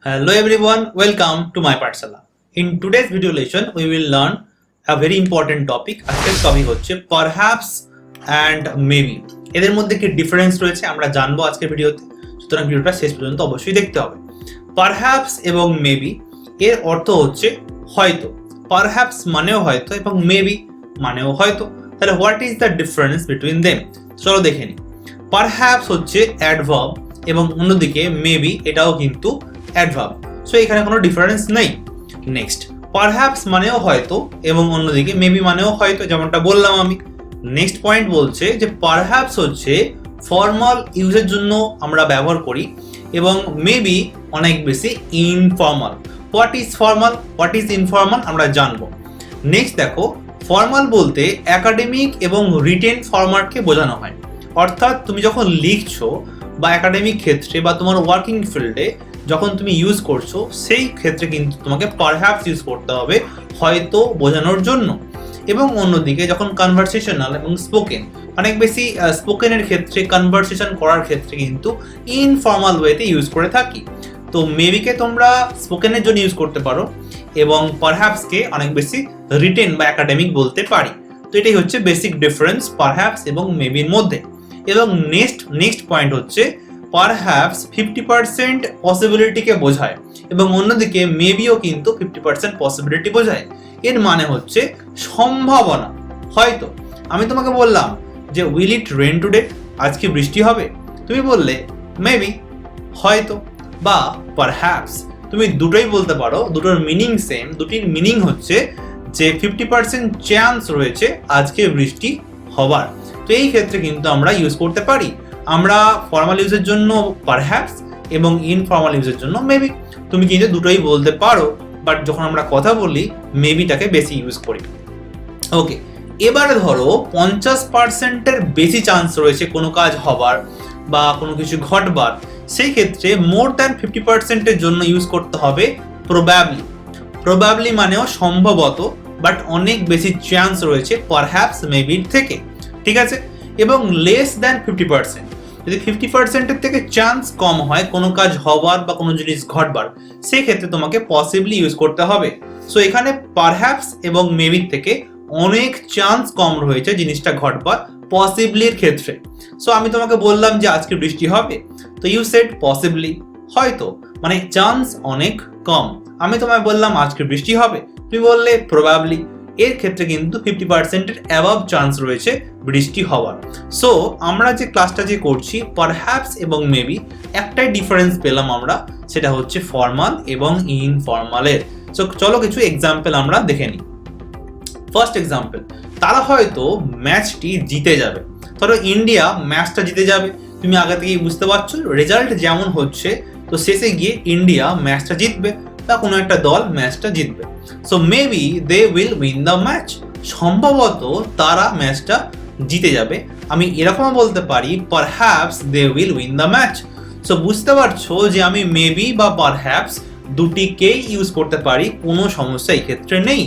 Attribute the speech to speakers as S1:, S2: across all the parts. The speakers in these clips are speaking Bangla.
S1: Hello everyone, welcome to my Pathshala. In today's video lesson, we will learn a very important topic. আজকের টপিক হচ্ছে perhaps and maybe. এদের মধ্যে কি ডিফারেন্স রয়েছে আমরা জানবো আজকের ভিডিওতে। সুতরাং ভিডিওটা শেষ পর্যন্ত অবশ্যই দেখতে হবে। Perhaps এবং maybe এর অর্থ হচ্ছে হয়তো। Perhaps মানেও হয়তো এবং maybe মানেও হয়তো। তাহলে what is the difference between them? চলো দেখে নিই। Perhaps হচ্ছে অ্যাডভার্ব এবং অন্যদিকে maybe এটাও কিন্তু অ্যাডভার্ব। সো এখানে কোনো ডিফারেন্স নেই। নেক্সট, পারহ্যাপস মানেও হয়তো এবং অন্যদিকে মেবি মানেও হয়তো, যেমনটা বললাম আমি। নেক্সট পয়েন্ট বলছে যে পারহ্যাপস হচ্ছে ফর্মাল ইউজের জন্য আমরা ব্যবহার করি এবং মেবি অনেক বেশি informal. What is formal, what is informal আমরা জানবো। নেক্সট দেখো, ফর্মাল বলতে একাডেমিক এবং রিটেন ফরম্যাটকে বোঝানো হয়। অর্থাৎ তুমি যখন লিখছো বা একাডেমিক ক্ষেত্রে বা তোমার ওয়ার্কিং ফিল্ডে যখন তুমি ইউজ করছো সেই ক্ষেত্রে কিন্তু তোমাকে পারহ্যাপস ইউজ করতে হবে হয়তো বোঝানোর জন্য। এবং অন্যদিকে যখন কনভারসেশনাল এবং স্পোকেন, অনেক বেশি স্পোকেনের ক্ষেত্রে কনভারসেশন করার ক্ষেত্রে কিন্তু ইনফর্মাল ওয়েতে ইউজ করে থাকি। তো মেবিকে তোমরা স্পোকেনের জন্য ইউজ করতে পারো এবং পারহ্যাপসকে অনেক বেশি রিটেন বা একাডেমিক বলতে পারি। তো এটাই হচ্ছে বেসিক ডিফারেন্স পারহ্যাপস এবং মেবির মধ্যে। এবং নেক্সট পয়েন্ট হচ্ছে পারহ্যাপস 50% পসিবিলিটিকে বোঝায় এবং অন্যদিকে মেবিও কিন্তু 50% পসিবিলিটি বোঝায়। এর মানে হচ্ছে সম্ভাবনা, হয়তো। আমি তোমাকে বললাম যে উইল ইট রেন টুডে, আজকে বৃষ্টি হবে, তুমি বললে মেবি, হয়তো বা পারহ্যাপস। তুমি দুটোই বলতে পারো, দুটোর মিনিং সেম। দুটির মিনিং হচ্ছে যে 50% চান্স রয়েছে আজকে বৃষ্টি হবার। তো এই ক্ষেত্রে কিন্তু আমরা ইউজ করতে পারি। আমরা ফর্মাল ইউজের জন্য পারহ্যাপস এবং ইনফর্মাল ইউজের জন্য মেবি। তুমি কিন্তু দুটোই বলতে পারো, বাট যখন আমরা কথা বলি মেবিটাকে বেশি ইউজ করি। ওকে, এবারে ধরো 50%-এর বেশি চান্স রয়েছে কোনো কাজ হবার বা কোনো কিছু ঘটবার। সেই ক্ষেত্রে মোর দ্যান 50%-এর জন্য ইউজ করতে হবে প্রবাবলি। প্রবাবলি মানেও সম্ভবত, বাট অনেক বেশি চান্স রয়েছে পারহ্যাপস মেবির থেকে, ঠিক আছে। এবং লেস দ্যান 50%, যদি 50%-এর থেকে চান্স কম হয় কোনো কাজ হবার বা কোনো জিনিস ঘটবার, সেই ক্ষেত্রে তোমাকে পসিবলি ইউজ করতে হবে। সো এখানে পারহ্যাপস এবং মেবির থেকে অনেক চান্স কম রয়েছে জিনিসটা ঘটবার পসিবলির ক্ষেত্রে। সো আমি তোমাকে বললাম যে আজকে বৃষ্টি হবে, তো ইউ সেড পসিবলি, হয়তো, মানে চান্স অনেক কম। আমি তোমায় বললাম আজকে বৃষ্টি হবে, তুমি বললে প্রবাবলি। এর ক্ষেত্রে কিন্তু 50%-এর অ্যাবাভ চান্স রয়েছে বৃষ্টি হওয়ার। সো আমরা যে ক্লাসটা যে করছি পারহ্যাপস এবং মেবি, একটাই ডিফারেন্স পেলাম আমরা, সেটা হচ্ছে ফর্মাল এবং ইনফর্মালের। সো চলো কিছু এক্সাম্পল আমরা দেখে নিই। ফার্স্ট এক্সাম্পল, তারা হয়তো ম্যাচটি জিতে যাবে। ধরো ইন্ডিয়া ম্যাচটা জিতে যাবে, তুমি আগে থেকেই বুঝতে পারছো রেজাল্ট যেমন হচ্ছে, তো শেষে গিয়ে ইন্ডিয়া ম্যাচটা জিতবে বা কোনো একটা দল ম্যাচটা জিতবে। So maybe they will win the match, সম্ভবত তারা ম্যাচটা জিতে যাবে। আমি এরকমও বলতে পারি perhaps they will win the match. So বুঝতে পারছো যে আমি মেবি বা পারহ্যাপস দুটিকেই ইউজ করতে পারি, কোনো সমস্যা এই ক্ষেত্রে নেই।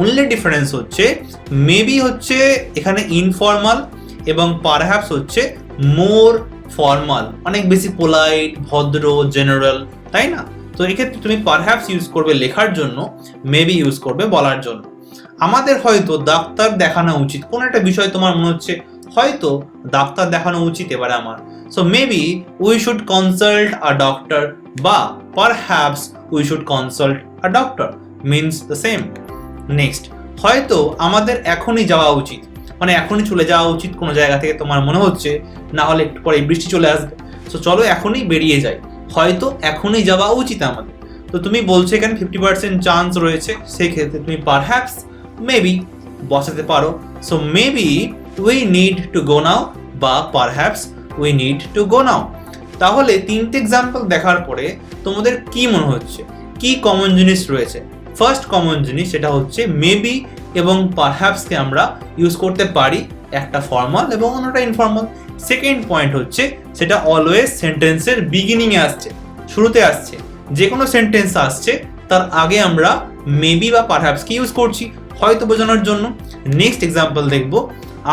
S1: অনলি ডিফারেন্স হচ্ছে মেবি হচ্ছে এখানে ইনফর্মাল এবং পারহ্যাপস হচ্ছে মোর ফর্মাল, অনেক বেশি পোলাইট, ভদ্র, জেনারেল, তাই না? তো এক্ষেত্রে তুমি পারহ্যাপস ইউজ করবে লেখার জন্য, মেবি ইউজ করবে বলার জন্য। আমাদের হয়তো ডাক্তার দেখানো উচিত, কোন একটা বিষয় তোমার মনে হচ্ছে হয়তো ডাক্তার দেখানো উচিত এবারে আমার। So maybe we should consult a doctor বা perhaps we should consult a doctor, means the same. Next, হয়তো আমাদের এখনই যাওয়া উচিত, মানে এখনই চলে যাওয়া উচিত কোনো জায়গা থেকে তোমার মনে হচ্ছে, না হলে একটু পরে বৃষ্টি চলে আসবে। সো চলো এখনই বেরিয়ে যাই, হয়তো এখনই যাওয়া উচিত আমাদের। তো তুমি বলছো এখানে 50% চান্স রয়েছে, সেই ক্ষেত্রে তুমি পারহ্যাপস মেবি বসাতে পারো। So maybe we need to go now বা perhaps we need to go now. তাহলে তিনটে এক্সাম্পল দেখার পরে তোমাদের কি মনে হচ্ছে, কি কমন জিনিস রয়েছে? ফার্স্ট কমন জিনিস সেটা হচ্ছে মেবি এবং পারহ্যাপসকে আমরা ইউজ করতে পারি, একটা ফর্মাল এবং অন্যটা ইনফর্মাল। সেকেন্ড পয়েন্ট হচ্ছে সেটা অলওয়েজ সেন্টেন্সের বিগিনিংয়ে আসছে, শুরুতে আসছে। যে কোনো সেন্টেন্স আসছে তার আগে আমরা মেবি বা পারহ্যাপসকে ইউজ করছি হয়তো বোঝানোর জন্য। নেক্সট এক্সাম্পল দেখবো,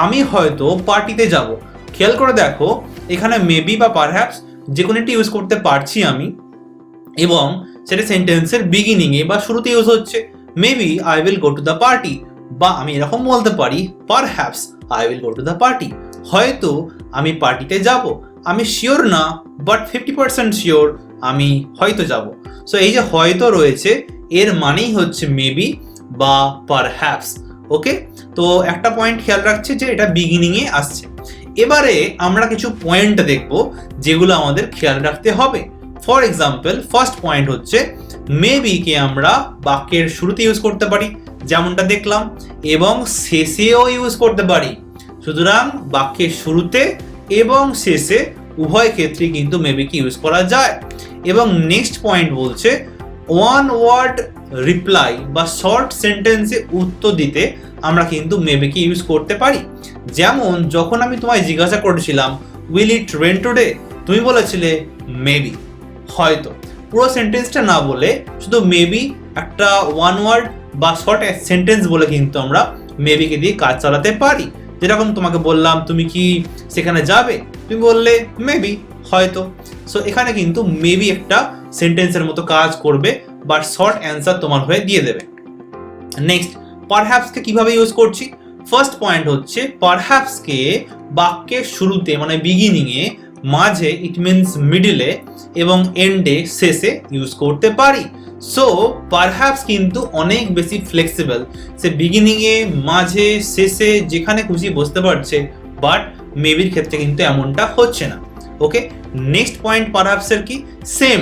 S1: আমি হয়তো পার্টিতে যাব। খেয়াল করে দেখো এখানে মেবি বা পারহ্যাপস যে কোনো একটি ইউজ করতে পারছি আমি, এবং সেটা সেন্টেন্সের বিগিনিং এ বা শুরুতে ইউজ হচ্ছে। Maybe I will go to the party, বা আমি এরকম বলতে পারি perhaps I will go to the party, হয়তো আমি পার্টিতে যাব। আমি শিওর না বাট 50% শিওর আমি হয়তো যাব। সো এই যে হয়তো রয়েছে এর মানেই হচ্ছে মেবি বা পারহ্যাপস। ওকে, তো একটা পয়েন্ট খেয়াল রাখছে যে এটা বিগিনিং এ আসছে। এবারে আমরা কিছু পয়েন্ট দেখব যেগুলো আমাদের খেয়াল রাখতে হবে। ফর এক্সাম্পল, ফার্স্ট পয়েন্ট হচ্ছে মেবি কে আমরা বাক্যের শুরুতে ইউজ করতে পারি, যেমনটা দেখলাম, এবং শেষেও ইউজ করতে পারি। সুতরাং বাক্যের শুরুতে এবং শেষে উভয় ক্ষেত্রে কিন্তু মেবি কে ইউজ করা যায়। এবং নেক্সট পয়েন্ট বলছে ওয়ান ওয়ার্ড রিপ্লাই বা শর্ট সেন্টেন্সে উত্তর দিতে আমরা কিন্তু মেবি কে ইউজ করতে পারি। যেমন যখন আমি তোমায় জিজ্ঞাসা করেছিলাম উইল ইট রেন টুডে, তুমি বলেছিলে মেবি, হয়তো। পুরো সেন্টেন্সটা না বলে শুধু মেবি একটা ওয়ান ওয়ার্ড বা শর্ট সেন্টেন্স বলে কিন্তু আমরা মেবি কে দিয়ে কাজ চালাতে পারি। যেরকম তোমাকে বললাম তুমি কি সেখানে যাবে, তুমি বললে মেবি, হয়তো। সো এখানে কিন্তু মেবি একটা সেন্টেন্সের মতো কাজ করবে বা শর্ট অ্যান্সার তোমার হয়ে দিয়ে দেবে। নেক্সট, পারহ্যাপস কে কিভাবে ইউজ করছি? ফার্স্ট পয়েন্ট হচ্ছে পারহ্যাপস কে বাক্যের শুরুতে মানে বিগিনিং এ, মাঝে ইট মিনস মিডলে, এবং এন্ডে শেষে ইউজ করতে পারি। সো পারহ্যাপস কিন্তু অনেক বেশি ফ্লেক্সিবল, সে বিগিনিং এ, মাঝে, শেষে যেখানে খুশি বসতে পারছে, বাট মেবির ক্ষেত্রে কিন্তু এমনটা হচ্ছে না। ওকে, নেক্সট পয়েন্ট পারহ্যাপস এর কি সেম,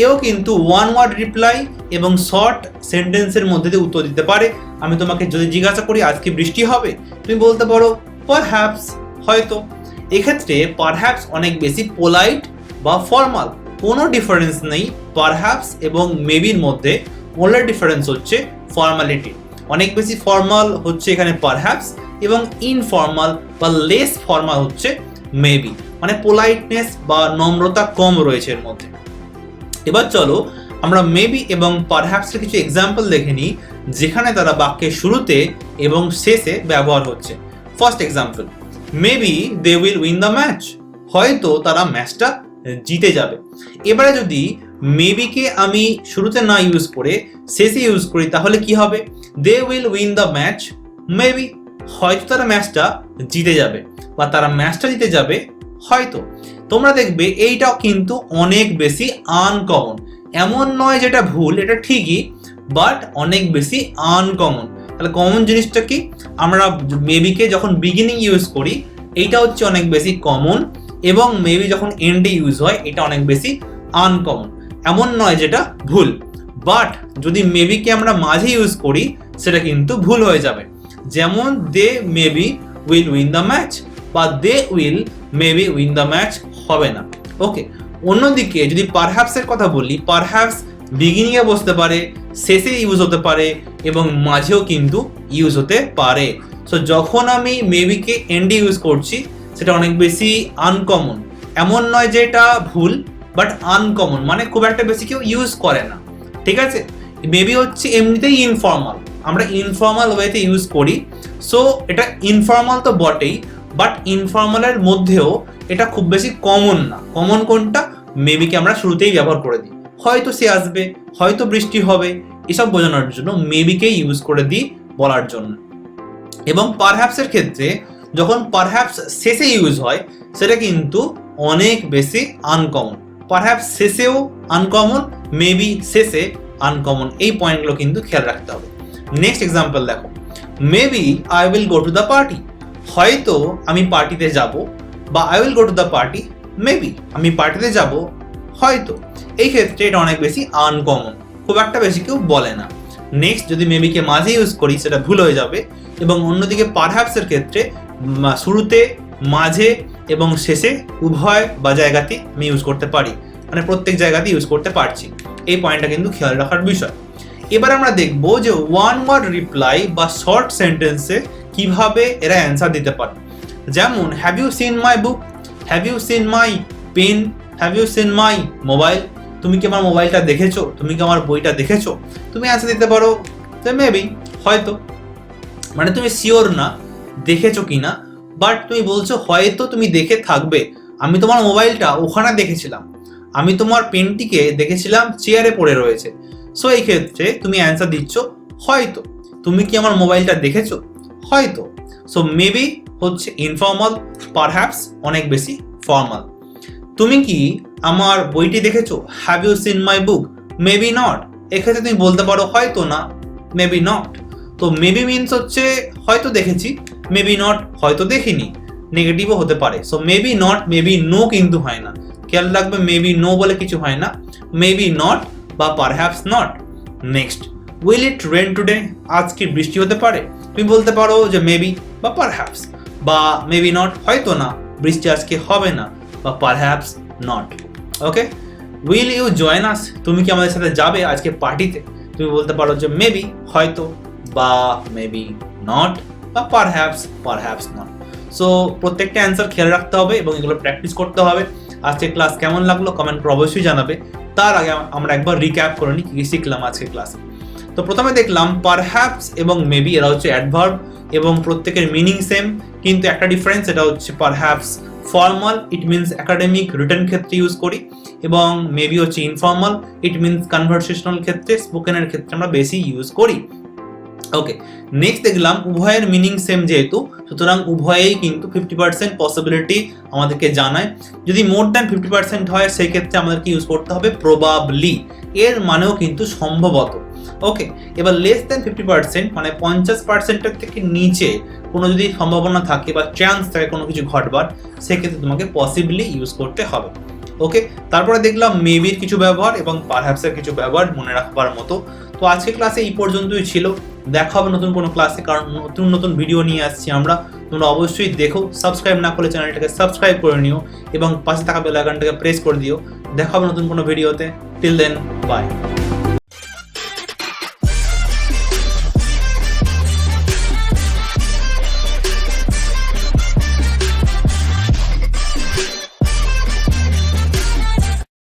S1: এও কিন্তু ওয়ান ওয়ার্ড রিপ্লাই এবং শর্ট সেন্টেন্সের মধ্যে দিয়ে উত্তর দিতে পারে। আমি তোমাকে যদি জিজ্ঞাসা করি আজকে বৃষ্টি হবে, তুমি বলতে পারো পারহ্যাপস, হয়তো। এক্ষেত্রে পারহ্যাপস অনেক বেশি পোলাইট বা ফর্মাল, কোনো ডিফারেন্স নেই পারহ্যাপস এবং মেবির মধ্যে। ওনলি ডিফারেন্স হচ্ছে ফর্মালিটি, অনেক বেশি ফর্মাল হচ্ছে এখানে পারহ্যাপস এবং ইনফর্মাল বা লেস ফর্মাল হচ্ছে মেবি, মানে পোলাইটনেস বা নম্রতা কম রয়েছে এর মধ্যে। এবার চলো আমরা মেবি এবং পারহ্যাপসের কিছু এক্সাম্পল দেখে নিই যেখানে তারা বাক্যের শুরুতে এবং শেষে ব্যবহার হচ্ছে। First example, maybe they will win the match, হয়তো তারা ম্যাচটা জিতে যাবে। এবারে যদি মেবি কে আমি শুরুতে না ইউজ করে শেষে ইউজ করি তাহলে কি হবে? They will win the match maybe, হয়তো তারা ম্যাচটা জিতে যাবে বা তারা ম্যাচটা জিতে যাবে হয়তো। তোমরা দেখবে এইটাও কিন্তু অনেক বেশি আনকমন, এমন নয় যেটা ভুল, এটা ঠিকই, বাট অনেক বেশি আনকমন। তাহলে কমন জিনিসটা কি? আমরা মেবিকে যখন বিগিনিং ইউজ করি এইটা হচ্ছে অনেক বেশি কমন, এবং মেবি যখন এন্ডে ইউজ হয় এটা অনেক বেশি আনকমন। এমন নয় যেটা ভুল, বাট যদি মেবিকে আমরা মাঝে ইউজ করি সেটা কিন্তু ভুল হয়ে যাবে। যেমন they maybe will win the match বা they will maybe win the match হবে না। ওকে, অন্যদিকে যদি পারহ্যাপস এর কথা বলি, পারহ্যাপস বিগিনিং এ বসতে পারে, শেষে ইউজ হতে পারে এবং মাঝেও কিন্তু ইউজ হতে পারে। সো যখন আমি মেবিকে এন্ডে ইউজ করছি সেটা অনেক বেশি আনকমন, এমন নয় যে এটা ভুল, বাট আনকমন মানে খুব একটা বেশি কেউ ইউজ করে না। ঠিক আছে, মেবি হচ্ছে এমনিতেই ইনফর্মাল, আমরা ইনফর্মাল ওয়েতে ইউজ করি। সো এটা ইনফর্মাল তো বটেই, বাট ইনফর্মালের মধ্যেও এটা খুব বেশি কমন না। কমন কোনটা? মেবিকে আমরা শুরুতেই ব্যবহার করে দিই, হয়তো সে আসবে, হয়তো বৃষ্টি হবে, এসব বোঝানোর জন্য মেবিকে ইউজ করে দিই বলার জন্য। এবং পারহ্যাপসের ক্ষেত্রে যখন পারহ্যাপস শেষে ইউজ হয় সেটা কিন্তু অনেক বেশি আনকমন, পারহ্যাপস শেষেও আনকমন, মেবি শেষে আনকমন। এই পয়েন্টগুলো কিন্তু খেয়াল রাখতে হবে। নেক্সট এক্সাম্পল দেখো, maybe I will go to the party, হয়তো আমি পার্টিতে যাব, বা I will go to the party maybe, আমি পার্টিতে যাব হয়তো। এই ক্ষেত্রে এটা অনেক বেশি আনকমন, খুব একটা বেশি কেউ বলে না। নেক্সট, যদি মেবিকে মাঝে ইউজ করি সেটা ভুল হয়ে যাবে। এবং অন্যদিকে পারহ্যাপসের ক্ষেত্রে শুরুতে, মাঝে এবং শেষে উভয় বা জায়গাতেই আমি ইউজ করতে পারি, মানে প্রত্যেক জায়গাতে ইউজ করতে পারছি। এই পয়েন্টটা কিন্তু খেয়াল রাখার বিষয়। এবার আমরা দেখবো যে ওয়ান ওয়ার্ড রিপ্লাই বা শর্ট সেন্টেন্সে কিভাবে এরা অ্যান্সার দিতে পারে। যেমন have you seen my book, have you seen my pen, have you seen my mobile, তুমি কি আমার মোবাইলটা দেখেছো, তুমি কি আমার বইটা দেখেছো? তুমি অ্যান্সার দিতে পারো মেবি, হয়তো, মানে তুমি শিওর না দেখেছো কিনা, বাট তুমি বলছো হয়তো তুমি দেখে থাকবে, আমি তোমার মোবাইলটা ওখানে দেখেছিলাম। আমি তোমার পেনটিকে দেখেছিলাম চেয়ারে পড়ে রয়েছে। সো এই ক্ষেত্রে তুমি অ্যান্সার দিচ্ছ হয়তো। তুমি কি আমার মোবাইলটা দেখেছো? হয়তো। সো মেবি হচ্ছে ইনফর্মাল, পারহ্যাপস অনেক বেশি ফর্মাল। তুমি কি আমার বইটি দেখেছো? Have you seen my book? Maybe not. এক্ষেত্রে তুমি বলতে পারো হয়তো না, মেবি নট। তো মেবি মিনস হচ্ছে হয়তো দেখেছি, মেবি নট হয়তো দেখিনি, নেগেটিভও হতে পারে। So maybe not, maybe no কিন্তু হয় না। খেয়াল রাখবে মেবি নো বলে কিছু হয় না, মেবি নট বা perhaps not. Next, will it rain today? আজ কি বৃষ্টি হতে পারে? তুমি বলতে পারো যে মেবি বা পারহ্যাপস, বা মেবি নট হয়তো না বৃষ্টি আজকে হবে না, বা perhaps not. Okay, will you join us? তুমি কি আমাদের সাথে যাবে আজকে পার্টিতে? তুমি বলতে পারো যে মেবি হয়তো, বা মেবি নট, বা পারহ্যাপস নট। সো প্রত্যেকটা অ্যান্সার খেয়াল রাখতে হবে এবং এগুলো প্র্যাকটিস করতে হবে। আজকে ক্লাস কেমন লাগলো কমেন্ট করে অবশ্যই জানাবে। তার আগে আমরা একবার রিক্যাপ করে নিই কি শিখলাম আজকে ক্লাসে। তো প্রথমে দেখলাম পারহ্যাপস এবং মেবি এরা হচ্ছে অ্যাডভার্ব এবং প্রত্যেকের মিনিং সেম, কিন্তু একটা ডিফারেন্স, এটা হচ্ছে perhaps formal, it means academic written ক্ষেত্রে ইউজ করি, এবং মেবি হচ্ছে ইনফর্মাল, ইট মিনস কনভারসেশনাল ক্ষেত্রে, স্পোকেনের ক্ষেত্রে আমরা বেশি ইউজ করি। ওকে, নেক্সট দেখলাম উভয়ের মিনিং সেম যেহেতু, সুতরাং উভয়েই কিন্তু 50% পসিবিলিটি আমাদেরকে জানায়। যদি মোর দ্যান 50% হয় সেই ক্ষেত্রে আমাদেরকে ইউজ করতে হবে প্রবাবলি, এর মানেও কিন্তু সম্ভবত। ওকে, এবার লেস দ্যান 50% মানে 50%-এর থেকে নিচে কোনো যদি সম্ভাবনা থাকে বা চান্স থাকে কোনো কিছু ঘটবার, সেক্ষেত্রে তোমাকে পসিবলি ইউজ করতে হবে। ওকে, তারপরে দেখলাম মেবির কিছু ব্যবহার এবং পারহ্যাপসের কিছু ব্যবহার মনে রাখবার মতো। তো আজকে ক্লাসে এই পর্যন্তই ছিল। দেখা হবে নতুন কোনো ক্লাসে, কারণ নতুন নতুন ভিডিও নিয়ে আসছি আমরা। তোমরা অবশ্যই দেখো, সাবস্ক্রাইব না করলে চ্যানেলটাকে সাবস্ক্রাইব করে নিও এবং পাশে থাকা বেল আইকনটাকে প্রেস করে দিও। দেখা হবে নতুন কোনো ভিডিওতে। Till then, by.